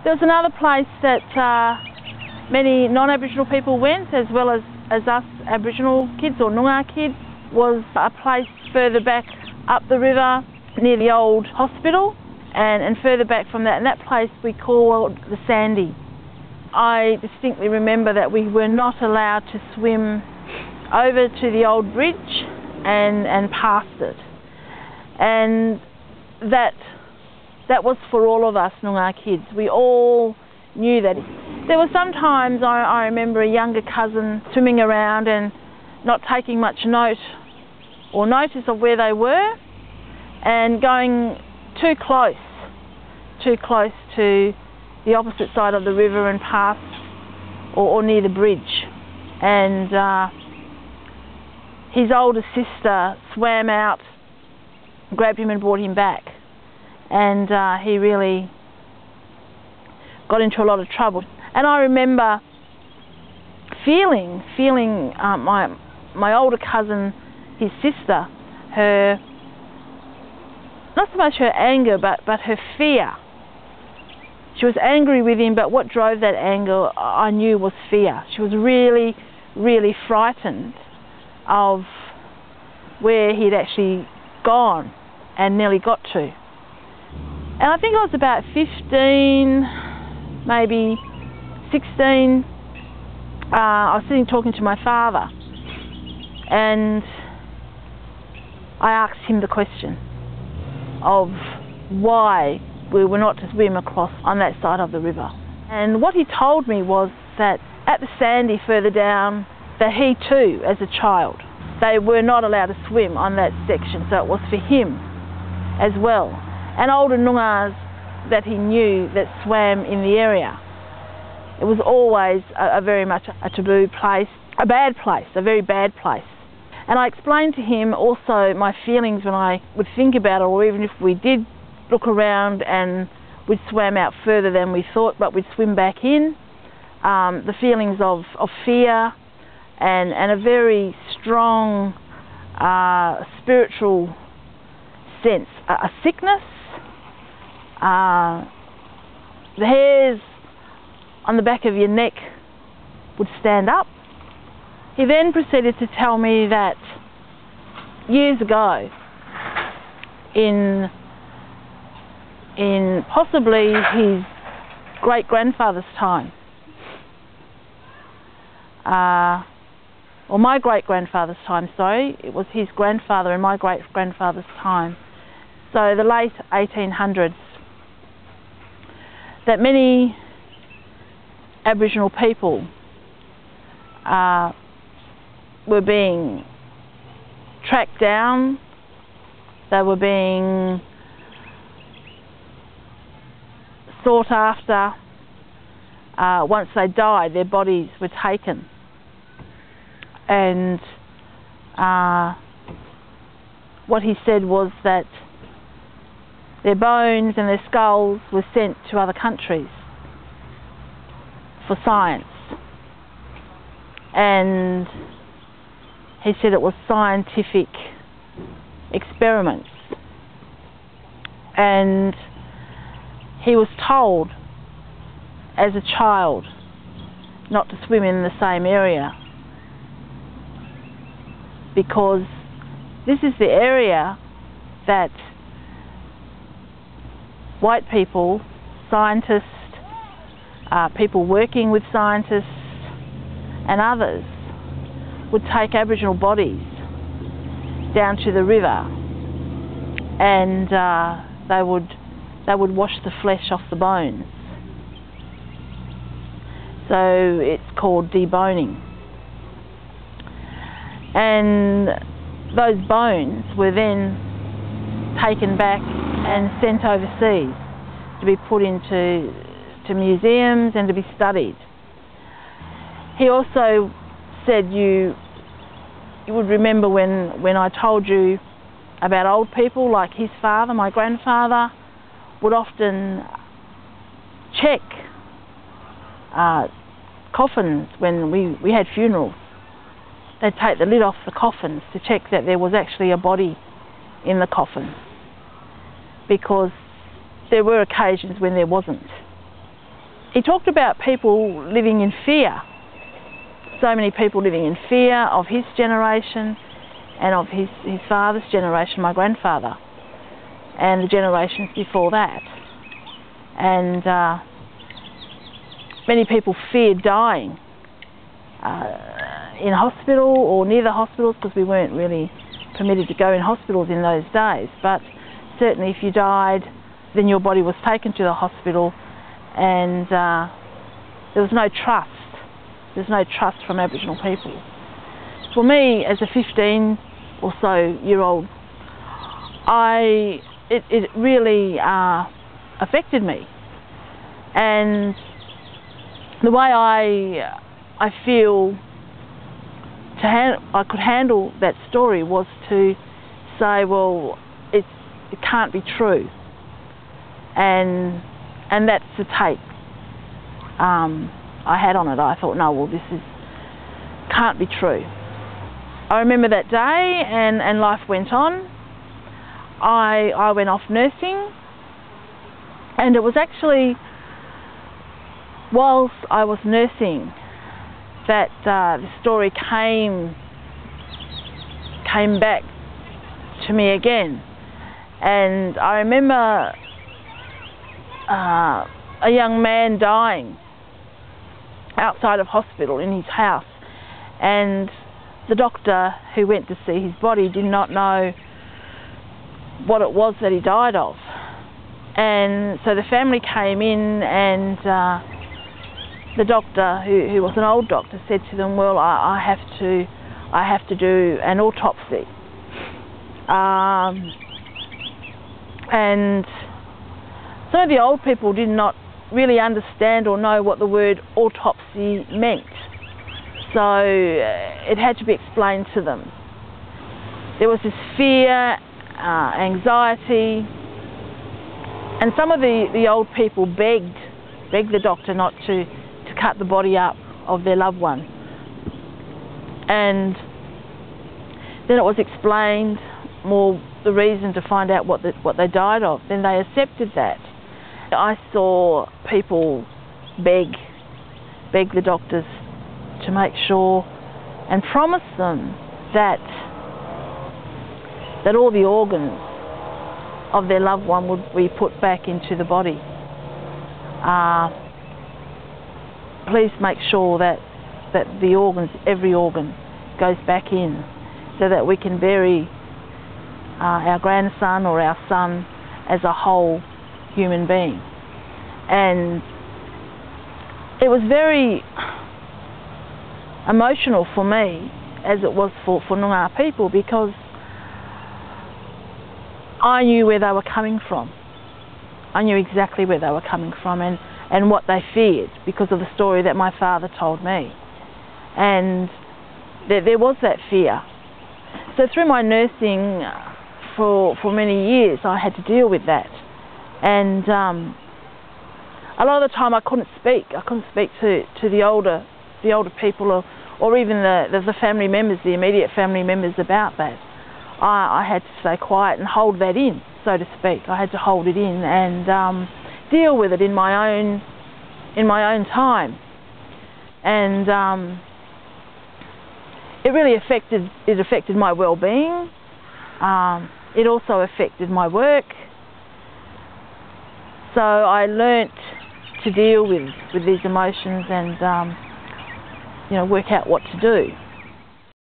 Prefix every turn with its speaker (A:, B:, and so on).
A: There was another place that many non-Aboriginal people went, as well as us Aboriginal kids or Noongar kids, was a place further back up the river near the old hospital, and further back from that, and that place we called the Sandy. I distinctly remember that we were not allowed to swim over to the old bridge and past it, and that was for all of us Noongar kids. We all knew that. There were some times I remember a younger cousin swimming around and not taking much note or notice of where they were, and going too close to the opposite side of the river and past or near the bridge. And his older sister swam out, grabbed him and brought him back. And he really got into a lot of trouble. And I remember feeling my older cousin, his sister, her, not so much her anger, but her fear. She was angry with him, but what drove that anger, I knew, was fear. She was really, really frightened of where he'd actually gone and nearly got to. And I think I was about 15, maybe 16. I was sitting talking to my father, and I asked him the question of why we were not to swim across on that side of the river. And what he told me was that at the Sandy further down, that he too, as a child, they were not allowed to swim on that section, so it was for him as well. And older Noongars that he knew that swam in the area. It was always a very much a taboo place, a bad place, a very bad place. And I explained to him also my feelings when I would think about it, or even if we did look around and we'd swam out further than we thought, but we'd swim back in, the feelings of fear and a very strong spiritual sense, a sickness. The hairs on the back of your neck would stand up. He then proceeded to tell me that years ago, in possibly his great-grandfather's time, or my great-grandfather's time, sorry, it was his grandfather and my great-grandfather's time, so the late 1800s, that many Aboriginal people were being tracked down, they were being sought after. Once they died, their bodies were taken, and what he said was that their bones and their skulls were sent to other countries for science, and he said it was scientific experiments, and he was told as a child not to swim in the same area because this is the area that white people, scientists, people working with scientists and others would take Aboriginal bodies down to the river, and they would wash the flesh off the bones. So it's called deboning. And those bones were then taken back and sent overseas to be put into museums and to be studied. He also said you would remember when I told you about old people, like his father, my grandfather, would often check coffins when we had funerals. They'd take the lid off the coffins to check that there was actually a body in the coffin, because there were occasions when there wasn't. he talked about people living in fear. So many people living in fear of his generation and of his father's generation, my grandfather, and the generations before that. And many people feared dying in hospital or near the hospitals, because we weren't really permitted to go in hospitals in those days. But certainly if you died, then your body was taken to the hospital, and there was no trust. There's no trust from Aboriginal people. For me, as a 15 or so year old, it really affected me. And the way I feel I could handle that story was to say, well, it can't be true, and that's the take I had on it. I thought, no, well, can't be true. I remember that day, and life went on. I went off nursing, and it was actually whilst I was nursing that the story came back to me again. And I remember a young man dying outside of hospital in his house, and the doctor who went to see his body did not know what it was that he died of. And so the family came in, and the doctor, who was an old doctor, said to them, well, I have to do an autopsy. And some of the old people did not really understand or know what the word autopsy meant. So it had to be explained to them. There was this fear, anxiety, and some of the old people begged the doctor not to cut the body up of their loved one. And then it was explained more the reason to find out what they died of. Then they accepted that. I saw people beg the doctors to make sure and promise them that all the organs of their loved one would be put back into the body. Please make sure that the organs, every organ, goes back in, so that we can bury our grandson or our son as a whole human being. And it was very emotional for me, as it was for Noongar people, because I knew where they were coming from. I knew exactly where they were coming from and what they feared, because of the story that my father told me. And there was that fear. So through my nursing for many years, I had to deal with that. And a lot of the time I couldn't speak. I couldn't speak to the older people or even the family members, the immediate family members, about that. I had to stay quiet and hold that in, so to speak. I had to hold it in and deal with it in my own time. And it really affected my well-being. It also affected my work. So I learnt to deal with these emotions and work out what to do.